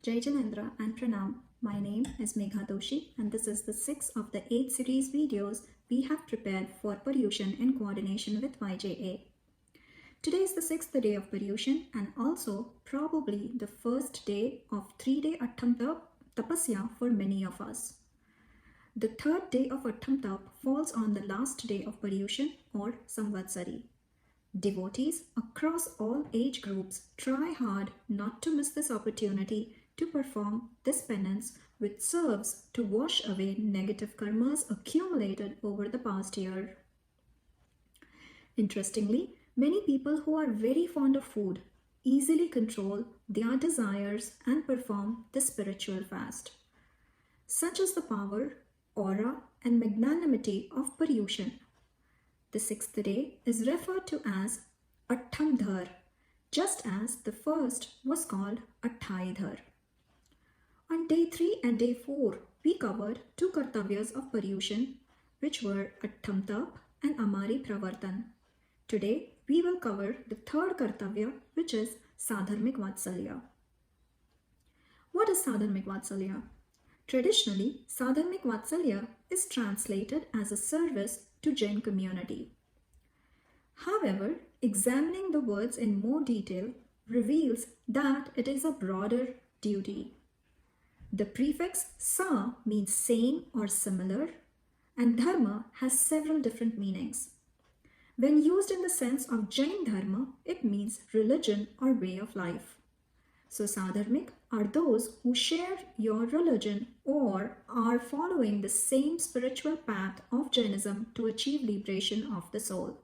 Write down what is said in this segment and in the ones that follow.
Jai Janendra and Pranam. My name is Megha Doshi and this is the 6th of the 8 series videos we have prepared for Paryushan in coordination with YJA. Today is the 6th day of Paryushan and also probably the first day of 3-day Attham Tapasya for many of us. The third day of Attham Tap falls on the last day of Paryushan or Samvatsari. Devotees across all age groups try hard not to miss this opportunity to perform this penance, which serves to wash away negative karmas accumulated over the past year. Interestingly, many people who are very fond of food easily control their desires and perform this spiritual fast. Such is the power, aura, and magnanimity of Paryushan. The 6th day is referred to as Attham, just as the first was called Atthai. On day 3 and day 4, we covered 2 kartavyas of Paryushan, which were Attham Tap and Amari Pravartan. Today, we will cover the third kartavya, which is Sadharmik Vatsalya. What is Sadharmik Vatsalya? Traditionally, Sadharmik Vatsalya is translated as a service to Jain community. However, examining the words in more detail reveals that it is a broader duty. The prefix sa means same or similar, and dharma has several different meanings. When used in the sense of Jain dharma, it means religion or way of life. So Sadharmik are those who share your religion or are following the same spiritual path of Jainism to achieve liberation of the soul.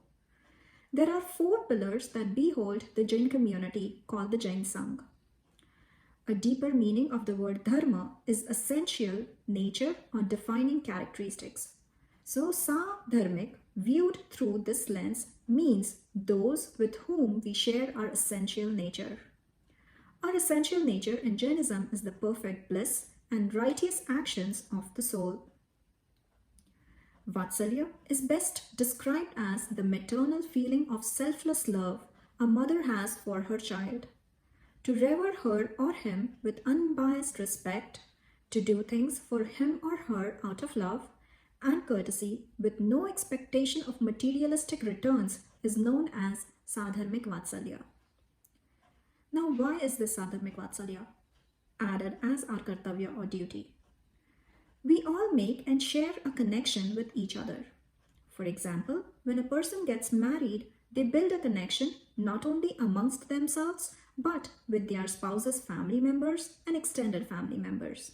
There are 4 pillars that behold the Jain community called the Jain Sangh. A deeper meaning of the word dharma is essential, nature, or defining characteristics. So Sadharmik, viewed through this lens, means those with whom we share our essential nature. Our essential nature in Jainism is the perfect bliss and righteous actions of the soul. Vatsalya is best described as the maternal feeling of selfless love a mother has for her child. To revere her or him with unbiased respect, to do things for him or her out of love and courtesy with no expectation of materialistic returns is known as Sadharmik Vatsalya. Now, why is this Sadharmik Vatsalya added as our kartavya or duty? We all make and share a connection with each other. For example, when a person gets married, they build a connection not only amongst themselves, but with their spouse's family members and extended family members.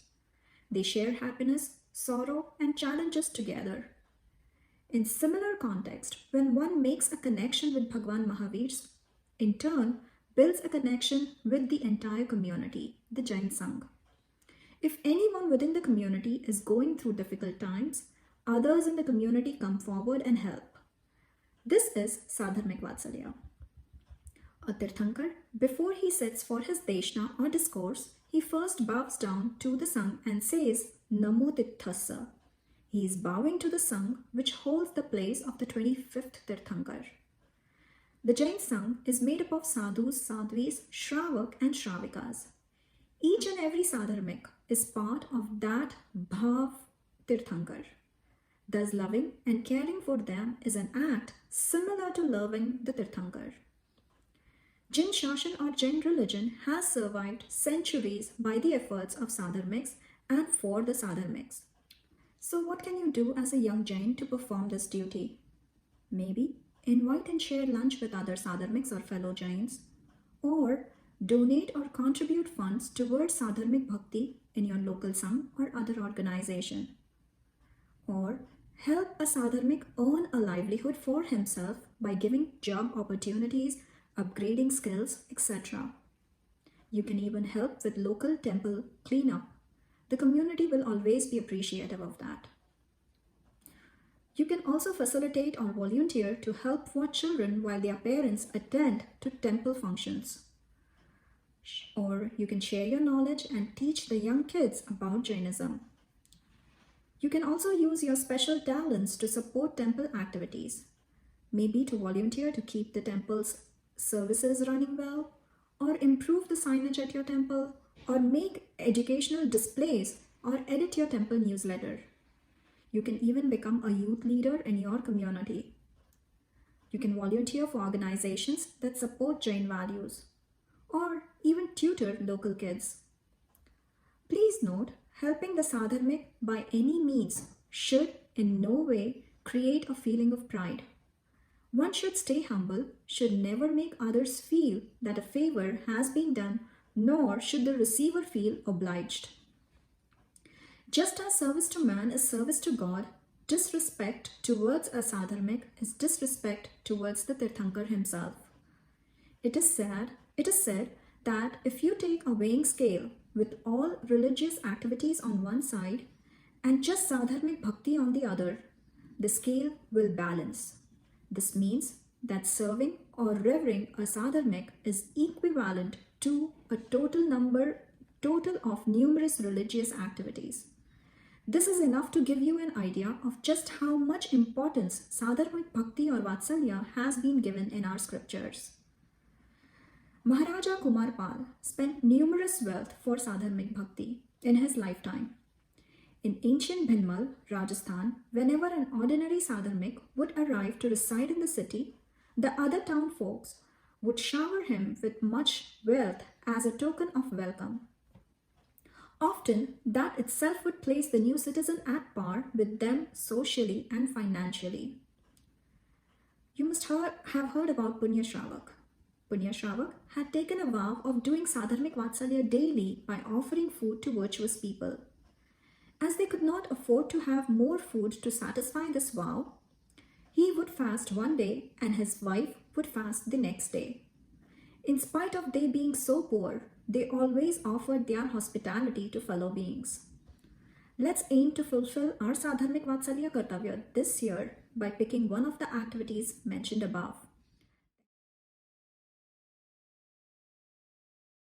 They share happiness, sorrow, and challenges together. In similar context, when one makes a connection with Bhagwan Mahavir, in turn, builds a connection with the entire community, the Jain Sangh. If anyone within the community is going through difficult times, others in the community come forward and help. This is Sadharmik Vatsalya. A Tirthankar, before he sits for his deshna or discourse, he first bows down to the Sangh and says, Namo Tirthassa. He is bowing to the Sangh, which holds the place of the 25th Tirthankar. The Jain Sangh is made up of sadhus, sadhvis, shravak and shravikas. Each and every sadharmik is part of that bhav Tirthankar. Thus, loving and caring for them is an act similar to loving the Tirthankar. Jain Shashan or Jain religion has survived centuries by the efforts of sadharmiks and for the sadharmiks. So what can you do as a young Jain to perform this duty? Maybe invite and share lunch with other sadharmiks or fellow Jains, or donate or contribute funds towards sadharmik bhakti in your local sangh or other organization, or help a sadharmik earn a livelihood for himself by giving job opportunities, upgrading skills, etc. You can even help with local temple cleanup. The community will always be appreciative of that. You can also facilitate or volunteer to help watch children while their parents attend to temple functions. Or you can share your knowledge and teach the young kids about Jainism. You can also use your special talents to support temple activities, maybe to volunteer to keep the temple's services running well, or improve the signage at your temple, or make educational displays, or edit your temple newsletter. You can even become a youth leader in your community. You can volunteer for organizations that support Jain values, or even tutor local kids. Please note, helping the sadharmic by any means should in no way create a feeling of pride. One should stay humble, should never make others feel that a favor has been done, nor should the receiver feel obliged. Just as service to man is service to God, disrespect towards a sadharmic is disrespect towards the Tirthankar himself. It is said that if you take a weighing scale with all religious activities on one side and just sadharmic bhakti on the other, the scale will balance. This means that serving or revering a sadharmic is equivalent to a total of numerous religious activities. This is enough to give you an idea of just how much importance sadharmic bhakti or vatsalya has been given in our scriptures. Maharaja Kumar Pal spent numerous wealth for sadharmic bhakti in his lifetime. In ancient Bhinmal, Rajasthan, whenever an ordinary sadharmic would arrive to reside in the city, the other town folks would shower him with much wealth as a token of welcome. Often, that itself would place the new citizen at par with them socially and financially. You must have heard about Punya Shravak. Punya Shravak had taken a vow of doing sadharmic vatsalya daily by offering food to virtuous people. As they could not afford to have more food to satisfy this vow, he would fast one day and his wife would fast the next day. In spite of they being so poor, they always offered their hospitality to fellow beings. Let's aim to fulfill our sadharmic vatsalya kartavya this year by picking one of the activities mentioned above.